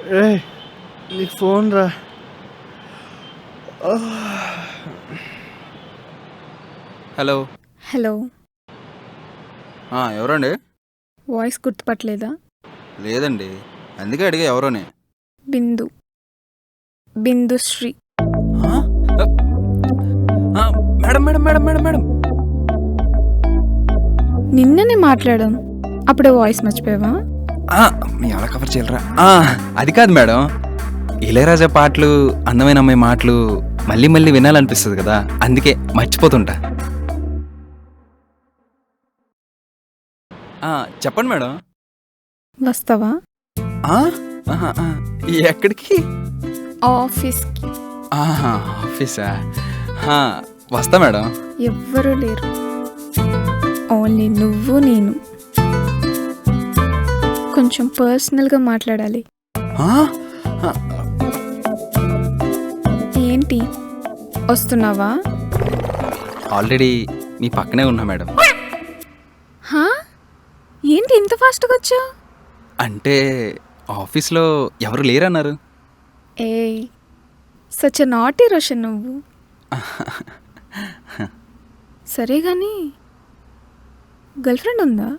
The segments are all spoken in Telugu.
ఏ నీకు ఫోన్ రా. హలో. హలో. ఎవరండి? వాయిస్ గుర్తుపట్టలేదా? లేదండి, అందుకే అడిగా ఎవరోని. Bindu, Bindushri. Madam madam madam madam madam నిన్ననే మాట్లాడాం, అప్పుడే వాయిస్ మర్చిపోయావా? ఎలా కవర్ చేయలరా? అది కాదు మేడం, ఇళయరాజా పాటలు, అందమైన అమ్మాయి మాటలు మళ్ళీ మళ్ళీ వినాలనిపిస్తుంది కదా, అందుకే మర్చిపోతుంటా. చెప్పండి మేడం. వస్తావా? ఎక్కడికి? ఆఫీస్కి. ఆఫీసా? వస్తా మేడం. ఎవ్వరూ లేరు, ఓన్లీ నువ్వు నేను. కొంచెం పర్సనల్గా మాట్లాడాలి. ఏంటి, వస్తున్నావా? ఆల్రెడీ మీ పక్కనే ఉన్నా మేడం. ఏంటి ఇంత ఫాస్ట్గా వచ్చావు? అంటే ఆఫీస్లో ఎవరు లేరన్నారు. ఏ సచ్ ఎ నాటీ రోషన్ నువ్వు. సరే కానీ గర్ల్ ఫ్రెండ్ ఉందా?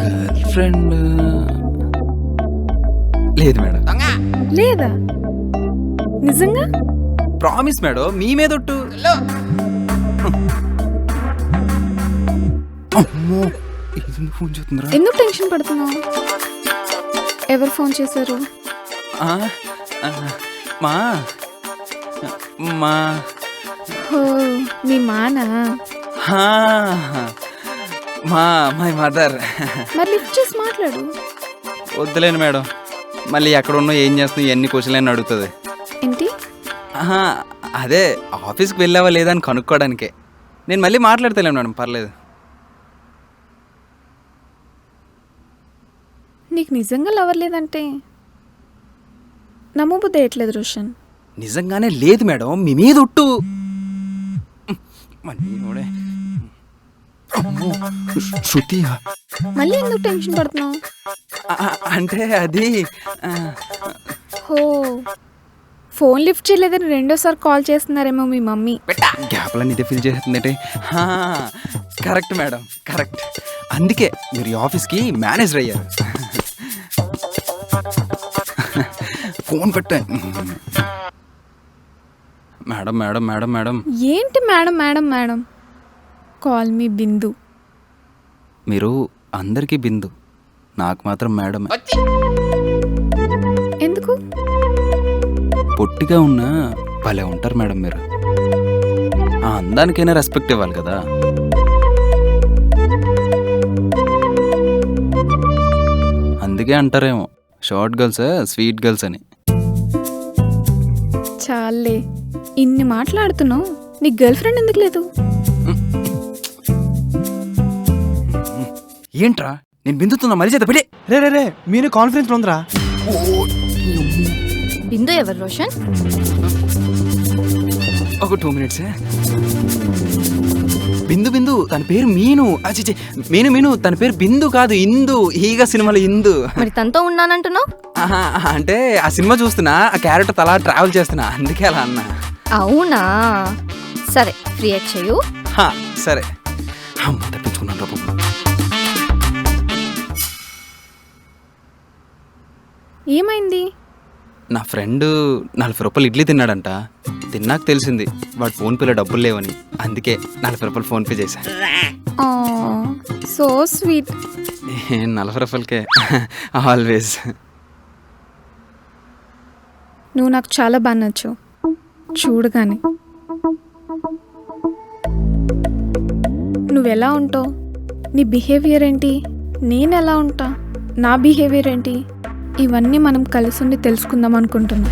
గర్ల్ ఫ్రెండ్ లేదు మేడం. లేదా? నిజంగా? ప్రామిస్ మేడం, మీ మీదొట్టు. అమ్మో, ఫోన్ చేస్తుందిరా. ఎందుకు టెన్షన్ పడుతున్నావు? ఎవరు ఫోన్ చేశారు? మా మా హో, మీ మానా? My mother. మరి లిఫ్ట్ చేసి మాట్లాడు. వద్దులేను మేడం, మళ్ళీ ఎక్కడ ఉన్నావు, ఏం చేస్తున్నావు, ఎన్ని క్వశ్చన్లు అడుగుతుంది. ఏంటి? అదే ఆఫీస్కి వెళ్ళావా లేదా అని కనుక్కోవడానికే. నేను మళ్ళీ మాట్లాడతలేను మేడం, పర్లేదు. నీకు నిజంగా లవర్ లేదంటే నమ్మబుద్ధి వేయట్లేదు రోషన్. నిజంగానే లేదు మేడం, మీ మీద ఒట్టు. శృతి. మళ్ళీ ఎందుకు టెన్షన్ పడుతున్నావు? అంటే అది హో, ఫోన్ లిఫ్ట్ చేయలేదని రెండోసారి కాల్ చేస్తున్నారేమో మీ మమ్మీ. గ్యాప్లని ఇదే ఫీల్ చేస్తుందంటే. Correct madam, correct. అందుకే మీరు ఈ ఆఫీస్కి మేనేజర్ అయ్యారు. ఫోన్ పెట్టాను. Madam madam madam madam. ఏంటి madam madam madam? Call me Bindu. మీరు అందరికీ బిందు, నాకు మాత్రం మేడం. ఎందుకు? పొట్టిగా ఉన్నా భలే ఉంటారు మేడం మీరు. ఆ అందానికైనా రెస్పెక్ట్ ఇవ్వాలి కదా. అందుకే అంటారేమో షార్ట్ గర్ల్స్ స్వీట్ గర్ల్స్ అని. చాలే, ఇన్ని మాట్లాడుతున్నావు, నీ గర్ల్ ఫ్రెండ్ ఎందుకు లేదు? ఏంట్రా, నేను బిందుతున్నా మరీ చేత పెడే. రే రే రే, మీరు కాన్ఫరెన్స్లో ఉందిరా. బిందు ఎవరు రోషన్? ఒక 2 minutes. బిందు బిందు తన పేరు మీను. అచ్చి మీను మీను తన పేరు బిందు కాదు, ఇందు. ఈగ సినిమాలో ఇందు. మరి తనతో ఉన్నానంటున్నావు? అంటే ఆ సినిమా చూస్తున్నా, ఆ క్యారెక్టర్ అలా ట్రావెల్ చేస్తున్నా, అందుకే అలా అన్నా. అవునా, సరే రియాక్ట్ చేయు. సరే. అమ్మ తప్పించుకున్నాను రా బాబు. ఏమైంది? నా ఫ్రెండ్ 40 రూపాయలు ఇడ్లీ తిన్నాడంట. తిన్నాక తెలిసింది వాడు ఫోన్పేలో డబ్బులు లేవని. అందుకే 40 రూపాయలు ఫోన్పే చేశా. So sweet. 40 రూపాయలకే ఆల్వేస్. నువ్వు నాకు చాలా బాగా నచ్చావు చూడగానే. నువ్వెలా ఉంటావు, నీ బిహేవియర్ ఏంటి, నేను ఎలా ఉంటా, నా బిహేవియర్ ఏంటి, ఇవన్నీ మనం కలిసి ఉండి తెలుసుకుందాం అనుకుంటున్నా.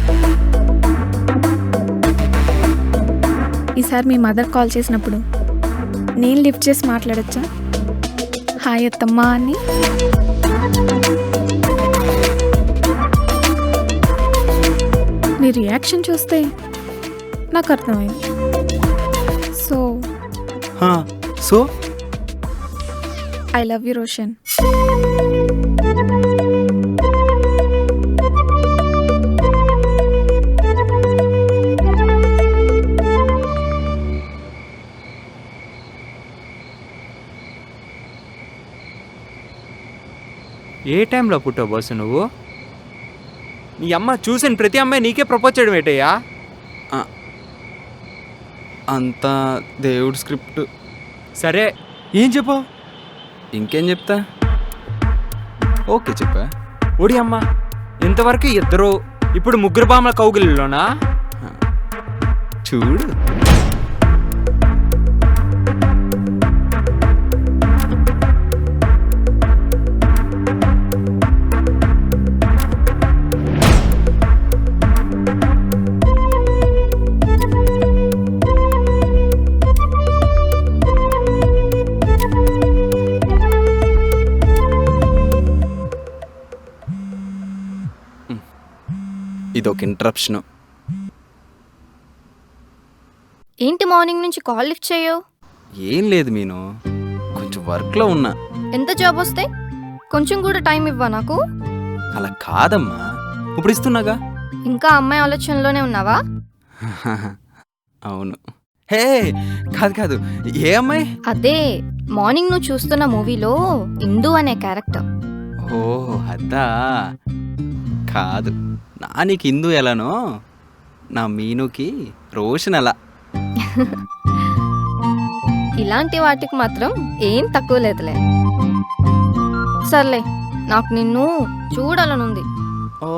ఈసారి మీ మదర్ కాల్ చేసినప్పుడు నేను లిఫ్ట్ చేసి మాట్లాడచ్చా? హాయ్ అత్తమ్మా అని. నీ రియాక్షన్ చూస్తే నాకు అర్థమైంది. So I love you Roshan. ఏ టైంలో పుట్టావు బాసు నువ్వు? నీ అమ్మ చూసిన ప్రతి అమ్మాయి నీకే ప్రపోజ్ చేయడం ఏంటయ్యా? అంతా దేవుడి స్క్రిప్ట్. సరే ఏం చెప్పావు? ఇంకేం చెప్తా? ఓకే చెప్పా. ఓడి అమ్మ, ఇంతవరకు ఇద్దరు, ఇప్పుడు ముగ్గురు బామ్మల కౌగిలిలోనా? చూడు. ఇదొక ఇంటరప్షన్. ఏంటి మార్నింగ్ నుంచి కాల్ లిఫ్ట్ చేయవు? ఏం లేదు మీను, కొంచెం వర్క్లో ఉన్నా. ఎంత జాబ్ వస్తే కొంచెం కూడా టైం ఇవ్వా నాకు? అలా కాదమ్మా, ఇప్పుడు ఇస్తున్నాగా. ఇంకా అమ్మాయి ఆలోచనలోనే ఉన్నావా? అవును. హే కాదు కాదు, ఏ అమ్మాయి? అదే మార్నింగ్ నువ్వు చూస్తున్న మూవీలో ఇందు అనే క్యారెక్టర్. ఓ అద్దా. కాదు, నానికి ఇందు ఎలానో నా మీనుకి రోషన్ అలా. ఇలాంటి వాటికి మాత్రం ఏం తక్కువ లేదులే. సర్లే, నాకు నిన్ను చూడాలనుంది. ఓ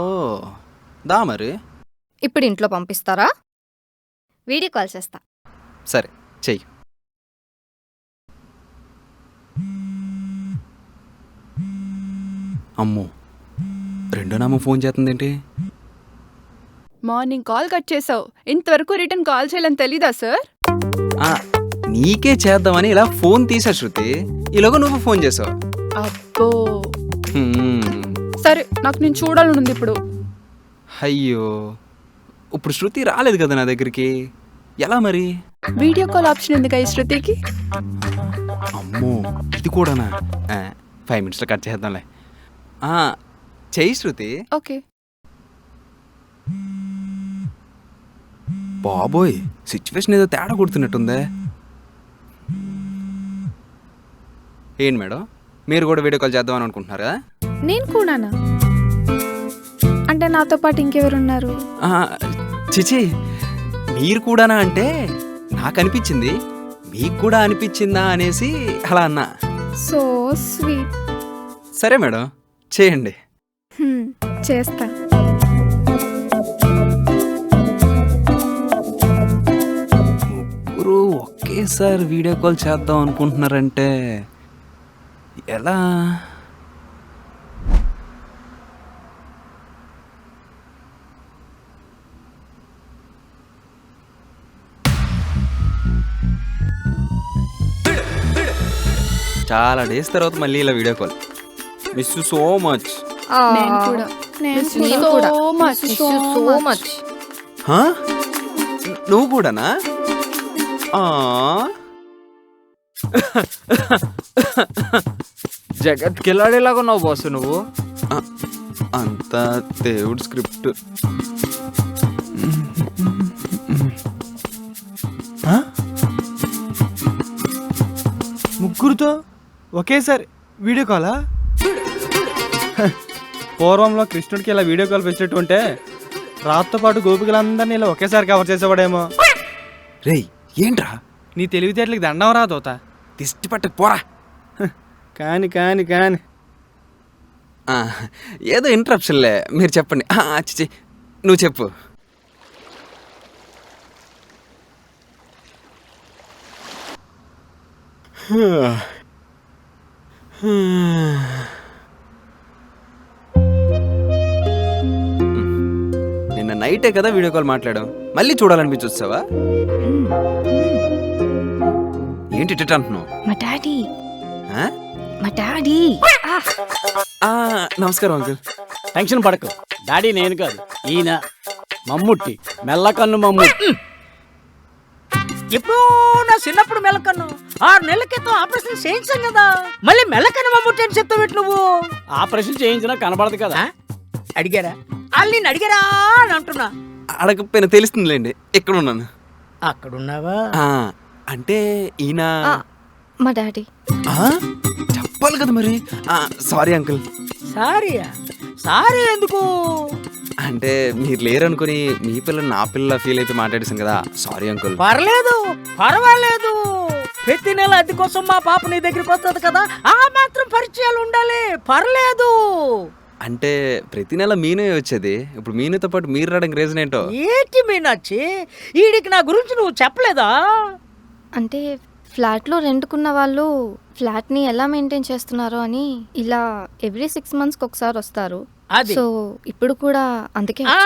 దా మరి. ఇప్పుడు ఇంట్లో పంపిస్తారా? వీడియో కాల్ చేస్తా. సరే చెయ్యి. అమ్మో, రెండో నామం ఫోన్ చేస్తుందేంటి? మార్నింగ్ కాల్ కట్ చేసావు, ఇంతవరకు రిటర్న్ కాల్ చేయాలని తెలీదా సార్? నీకే చేద్దామని ఇలా ఫోన్ తీసా శృతి, ఈలోగా నువ్వు ఫోన్ చేసావు. అబ్బో సరే, నాకు నేను చూడాలనుంది ఇప్పుడు. అయ్యో, ఇప్పుడు శృతి రాలేదు కదా నా దగ్గరికి, ఎలా మరి? వీడియో కాల్ ఆప్షన్ ఉంది కదా శృతికి. అమ్మో, ఇది కూడానా? 5 minutesలో కట్ చేద్దాంలే. చెయ్యి శృతి. ఓకే. బాబోయ్, సిచ్యువేషన్ ఏదో తేడా కొడుతున్నట్టుందే. ఏంటి మేడం, మీరు కూడా వీడియో కాల్ చేద్దామని అనుకుంటున్నారా? నేను కూడానా? అంటే నాతో పాటు ఇంకెవరున్నారు? చిచి, మీరు కూడానా అంటే నాకు అనిపించింది మీకు కూడా అనిపించిందా అనేసి అలా అన్నా. So sweet. సరే మేడం, చేయండి. చేస్తా. ముగ్గురు ఒకేసారి వీడియో కాల్ చేద్దాం అనుకుంటున్నారంటే ఎలా? చాలా డేస్ తర్వాత మళ్ళీ ఇలా video call. Miss you so much. నేను కూడా. నేను కూడా. So much. నువ్వు కూడానా? జగత్ కిలాడేలాగా ఉన్నావు బాసు నువ్వు. అంతా దేవుడి స్క్రిప్ట్. ముగ్గురుతో ఒకేసారి వీడియో కాలా? పూర్వంలో కృష్ణుడికి ఇలా వీడియో కాల్ పెట్టినట్టు ఉంటే రాత్తో పాటు గోపికలందరినీ ఇలా ఒకేసారి కవర్ చేసేవాడేమో. రేయ్ ఏంట్రా, నీ తెలివితేటలకి దండం రా దోత. దిష్టి పట్టకు పోరా. కాని కాని కాని ఏదో ఇంటరప్షన్లే, మీరు చెప్పండి. చిచి నువ్వు చెప్పు. నిన్న నైటే కదా వీడియో కాల్ మాట్లాడాం, మళ్ళీ చూడాలనిపించొచ్చావా? ఏంటి ఇట్ట అంటున్నావు? మా డాడీ. ఆ? మా డాడీ. నమస్కారం అంకుల్. టెన్షన్ పడకు, డాడీ నేను కాదు, ఈయన మమ్ముట్టి, మెల్లకన్ను మమ్ముట్టి. ఎప్పుడో నా చిన్నప్పుడు మెల్లకన్ను 6 నెలల క్రితం ఆపరేషన్ చేయించాం కదా, మళ్ళీ మెల్లకన్ను మమ్ముట్టి అని చెప్తావు నువ్వు. ఆపరేషన్ చేయించినా కనబడదు కదా. అడిగారా? వాళ్ళు నేను అడిగారా అని అంటున్నా. అడగకపోయినా తెలుస్తుందిలేండి, ఎక్కడ ఉన్నాను. అక్కడున్నావా? అంటే ఈయన మా డాడీ. చెప్పాలి కదా మరి. Sorry uncle. సారీయా? సారీ ఎందుకు? అంటే మీరు లేరు అనుకుని మీ పిల్ల నా పిల్ల ఫీల్ అయితే మాట్లాడేసాం కదా, సారీ అంకుల్. పర్లేదు, పర్వాలేదు. ప్రతి నెల అద్దె కోసం మా పాప నీ దగ్గరికి వస్తుంది కదా, ఆ మాత్రం పరిచయాలు ఉండాలి. పర్లేదు. అంటే ప్రతి నెల మీనే వచ్చేది, ఇప్పుడు మీనుతో పాటు మీరు రావడానికి రీజన్ ఏంటో? ఏంటి మీనాక్షి, ఈడికి నా గురించి నువ్వు చెప్పలేదా? అంటే ఫ్లాట్లో రెంట్కున్న వాళ్ళు ఫ్లాట్ని ఎలా మెయింటైన్ చేస్తున్నారో అని ఇలా ఎవ్రీ 6 monthsకి ఒకసారి వస్తారు. అది. సో ఇప్పుడు కూడా అందుకే ఆ,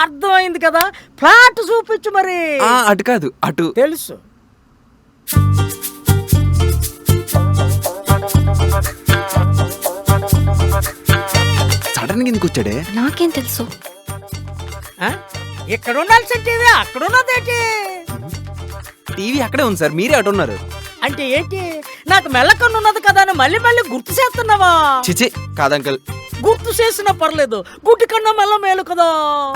అర్థమైంది కదా. ఫ్లాట్ చూపించు మరి. అటు కాదు, అటు. తెలుసు. సడన్ గా ఎందుకు వచ్చాడే? నాకేం తెలుసు. ఆ? ఇక్కడ ఉండాల్సిన టీవీ అక్కడ ఉన్నదేంటి? టీవీ అక్కడే ఉంది సార్, మీరే అటు ఉన్నారు. అంటే ఏంటి, నాకు మెల్లకన్ను ఉన్నది కదా అని మళ్ళీ మళ్ళీ గుర్తు చేస్తున్నావా? చిచి కాదంకల్, గుర్తు చేసినా పర్లేదు, గుడ్డి కన్నా మెల్ల మేలు కదా.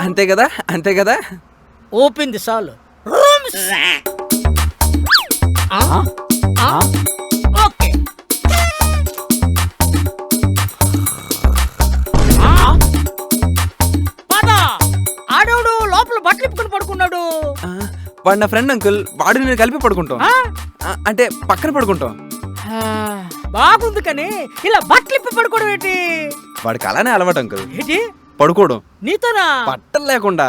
అంతే కదా, అంతే కదా. ఓపెన్ ది చాలు. రూమ్స్. ఓకే. పద. ఆడోడు లోపల బట్టలు ఇప్పుకొని పడుకున్నాడు. వాడు నా ఫ్రెండ్ అంకుల్, వాడు నేను కలిపి పడుకుంటాం. అంటే పక్కన పడుకుంటాం. బాగుంది కానీ ఇలా బట్టలు ఇప్పి పడుకోవడం ఏంటి? వాడికి అలానే అలవాటు అంకుల్, ఏంటి పడుకోవడం నీతోనా? బట్టలు లేకుండా.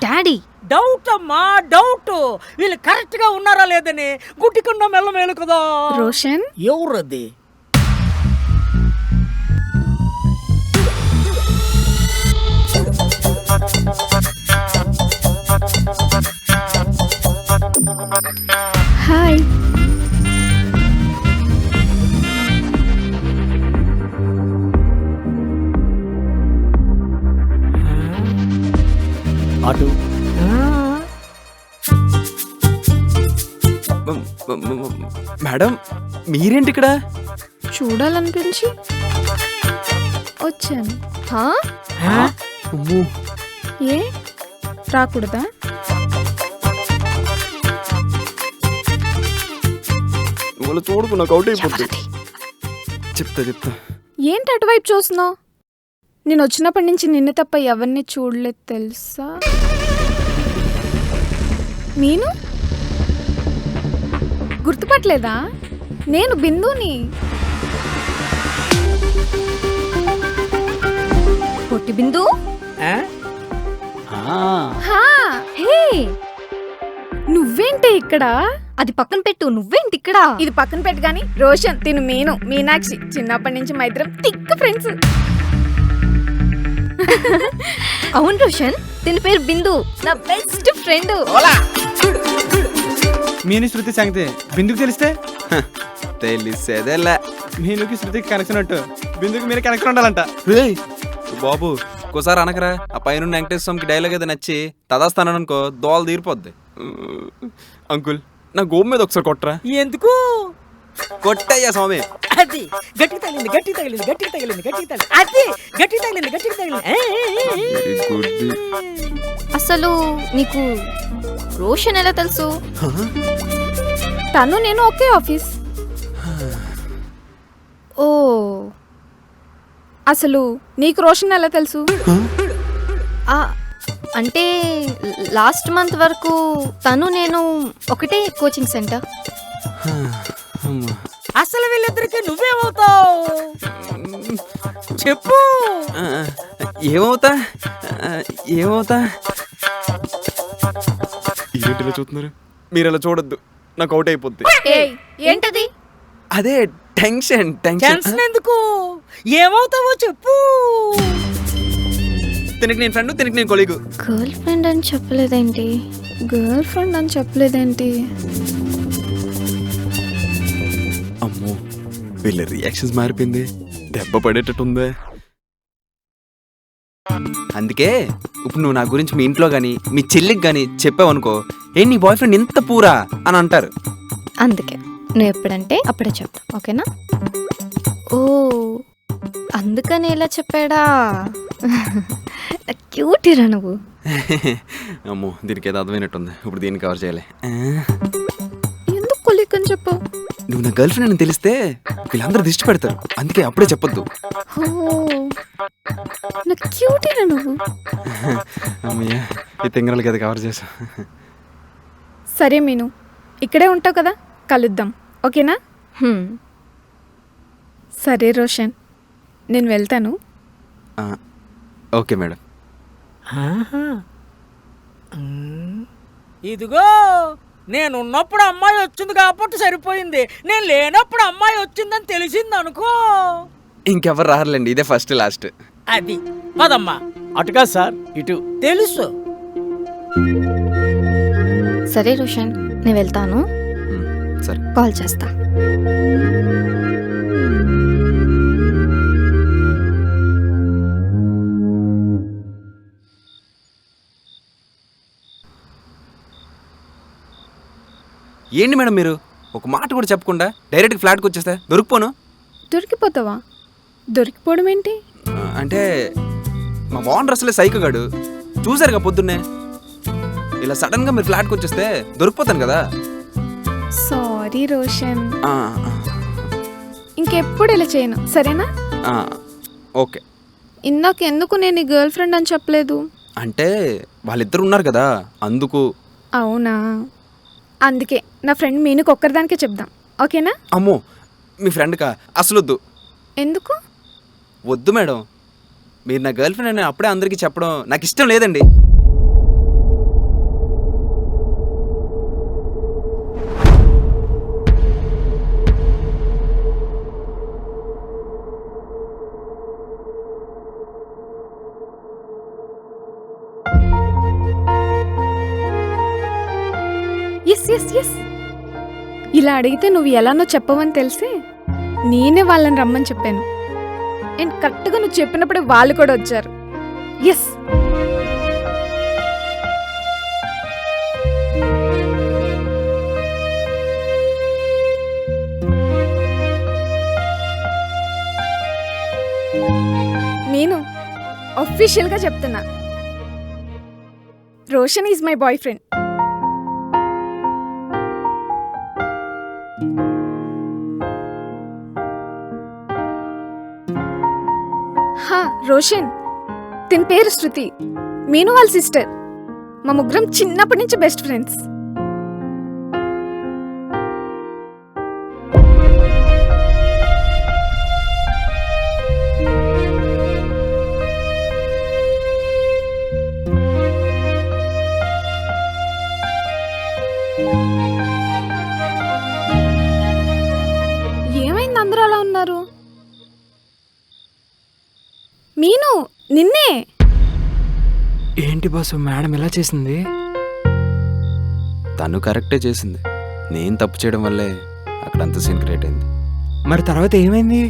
డాడీ డౌట్ అమ్మా, డౌట్. వీళ్ళు కరెక్ట్ గా ఉన్నారా లేదని. గుడ్డికుండా మెల్ల మేలు కదా. రోషన్, ఎవరది? హాయ్. అటు మేడం మీరేంటి ఇక్కడ? చూడాలనిపించి వచ్చాను. హా? ఏ రాకూడదా? వాళ్ళు చూడుకు నాకు అవుట్ అయిపోతుంది. చెప్తా. ఏంటి అటువైపు చూస్తున్నావు? నేను వచ్చినప్పటి నుంచి నిన్ను తప్ప ఎవరిని చూడలేదు తెలుసా? నేను గుర్తుపట్టలేదా? నేను బిందుని. పొట్టి బిందు. హా, హే, నువ్వేంటి ఇక్కడ? అది పక్కన పెట్టు, నువ్వేంటి ఇక్కడ? ఇది పక్కన పెట్టు గాని రోషన్ తిను మీనాక్షి చిన్నప్పటి నుంచి మా ఇద్దరం థిక్ ఫ్రెండ్స్. అవును రోషన్, దీని పేరు బిందు, నా బెస్ట్ ఫ్రెండ్. మీను శృతి సంగతి బిందుకు తెలిస్తే తెలిసేదేలే. మీనుకి శృతికి కనెక్షన్ అట్టు, బిందుకు మీరు కనెక్షన్ ఉండాలంట. బాబు ఒక్కోసారి అనకరా, ఆ పైన వెంకటేశ్వర స్వామికి డైలాగ్ ఏదో నచ్చి తదాస్తాననుకో దోలు తీరిపోద్ది. అంకుల్ నా గోపు మీద ఒకసారి కొట్టరా. ఎందుకు? కొట్టయ్యా స్వామి. అది గట్టికి తగిలింది. అది గట్టికి తగిలింది. అసలు నీకు రోషన్ ఎలా తెలుసు? తను నేను ఒకే ఆఫీస్. ఓ, అసలు నీకు రోషన్ ఎలా తెలుసు? అంటే లాస్ట్ మంత్ వరకు తను నేను ఒకటే కోచింగ్ సెంటర్. అసలు వీళ్ళిద్దరికి నువ్వేమవుతావు చెప్పు. ఏమవుతా ఏంటిలో చూస్తున్నారు మీరు? అలా చూడొద్దు, నాకు అవుట్ అయిపోద్ది. ఏంటది? అదే టెన్షన్. ఎందుకు? ఏమవుతావో చెప్పు. తినకి నేను ఫ్రెండ్, తినకి నేను కొలీగు. గర్ల్ ఫ్రెండ్ అని చెప్పలేదేంటి? గర్ల్ ఫ్రెండ్ అని చెప్పలేదేంటి? అమ్మో వీళ్ళ రియాక్షన్స్ మారిపోయింది, దెబ్బ పడేటట్టుందే. అందుకే ఇప్పుడు నువ్వు నా గురించి మీ ఇంట్లో గానీ మీ చెల్లికి గానీ చెప్పావనుకో, ఏ నీ బాయ్ ఫ్రెండ్ ఇంత పూరా అని అంటారు. అందుకే నువ్వు ఎప్పుడంటే అప్పుడే చెప్తా, ఓకేనా? ఓ, అందుకని ఎలా చెప్పాడా? క్యూట్ రా నువ్వు. అమ్మో దీనికి ఏదో అర్థమైనట్టుంది, ఇప్పుడు దీన్ని కవర్ చేయాలి. ఎందుకు కొలిక్ అని చెప్పు? నువ్వు నా గర్ల్ ఫ్రెండ్ అని తెలిస్తే వీళ్ళందరూ దిష్టి పెడతారు, అందుకే అప్పుడే చెప్పొద్దు. ఓ నా క్యూటీనా నువ్వు. అమ్మయ్య, ఈ తింగరాలకి అది కవర్ చేసా. సరే మీను, ఇక్కడే ఉంటావు కదా, కలుద్దాం, ఓకేనా? సరే రోషన్, నేను వెళ్తాను. Okay madam. ఆహా. ఇదిగో నేనున్నప్పుడు అమ్మాయి వచ్చింది కాబట్టి సరిపోయింది, నేను లేనప్పుడు అమ్మాయి వచ్చిందని తెలిసింది అనుకో. ఇంకెవరు రారులేండి, ఇదే ఫస్ట్ లాస్ట్. అది పదమ్మా. అటుగా సార్, ఇటు. తెలుసు. సరే రోషన్, నేను వెళ్తాను, సరే. కాల్ చేస్తా. ఏంటి మేడం మీరు ఒక మాట కూడా చెప్పకుండా డైరెక్ట్గా ఫ్లాట్కి వచ్చేస్తే దొరికిపోను. దొరికిపోతావా? దొరికిపోవడం ఏంటి? అంటే మా ఓనర్ అసలే సైకోగాడు, చూసారుగా పొద్దున్నే. ఇలా సడన్గా మీరు ఫ్లాట్కి వచ్చేస్తే దొరికిపోతాను కదా. సారీ రోషన్, ఆ, ఇంకెప్పుడు ఇలా చేయను, సరేనా? ఆ, ఓకే. ఇందాక ఎందుకు నేను నీ గర్ల్ ఫ్రెండ్ అని చెప్పలేదు? అంటే వాళ్ళిద్దరు ఉన్నారు కదా, అందుకు. అవునా, అందుకే నా ఫ్రెండ్ మీనుకు ఒక్కరిదానికే చెప్దాం, ఓకేనా? అమ్మో, మీ ఫ్రెండ్కా? అసలు వద్దు. ఎందుకు? వద్దు మేడం, మీరు నా గర్ల్ ఫ్రెండ్ అని అప్పుడే అందరికీ చెప్పడం నాకు ఇష్టం లేదండి. ఎస్ ఎస్ ఎస్, ఇలా అడిగితే నువ్వు ఎలానో చెప్పవని తెలిసి నేనే వాళ్ళని రమ్మని చెప్పాను. అండ్ కరెక్ట్గా నువ్వు చెప్పినప్పుడే వాళ్ళు కూడా వచ్చారు. ఎస్, నేను అఫీషియల్గా చెప్తున్నా, Roshan is my boy friend. Roshan, తిన పేరు శృతి, మీను వాళ్ళ సిస్టర్. మా ముగ్గురం చిన్నప్పటి నుంచి బెస్ట్ ఫ్రెండ్స్. ఏమైంది అందరూ అలా ఉన్నారు? మీను, నిన్నే. ఏంటి బాసు మేడం ఎలా చేసింది? తను కరెక్టే చేసింది, నేను తప్పు చేయడం వల్లే అక్కడ అంత సీన్ క్రియేట్ అయింది. మరి తర్వాత ఏమైంది?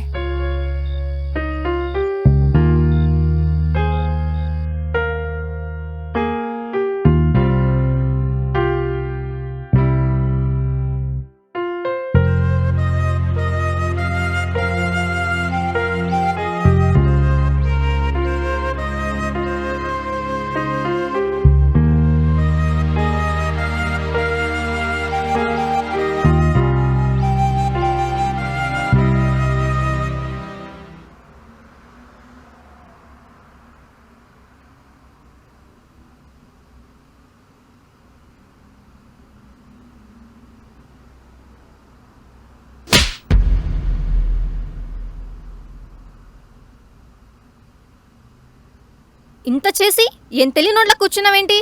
ఇంత చేసి ఏం తెలియనోడ్లా కూర్చున్నావేంటి?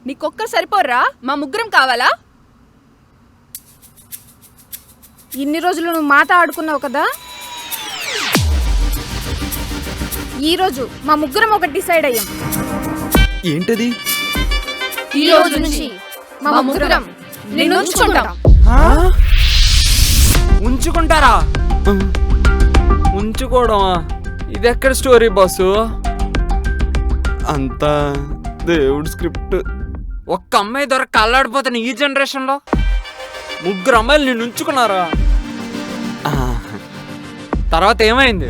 నీకొక్కరు సరిపోర్రా, మా ముగ్గురం కావాలా? ఇన్ని రోజులు నువ్వు మాట ఆడుకున్నావు కదా, ఈరోజు మా ముగ్గురం ఒకటి డిసైడ్ అయ్యాం. ఏంటది? ఈ రోజు నుంచి మా ముగ్గురం నిన్ను ఉంచుకుంటాం. ఉంచుకుంటారా? ఉంచుకోవడమా? ఇదెక్కడ స్టోరీ బాసు? అంతా దేవుడు స్క్రిప్ట్. ఒక్క అమ్మాయి దొరక అల్లాడిపోతాను ఈ జనరేషన్లో. ముగ్గురు అమ్మాయిలు నిన్ను ఉంచుకున్నారా? తర్వాత ఏమైంది?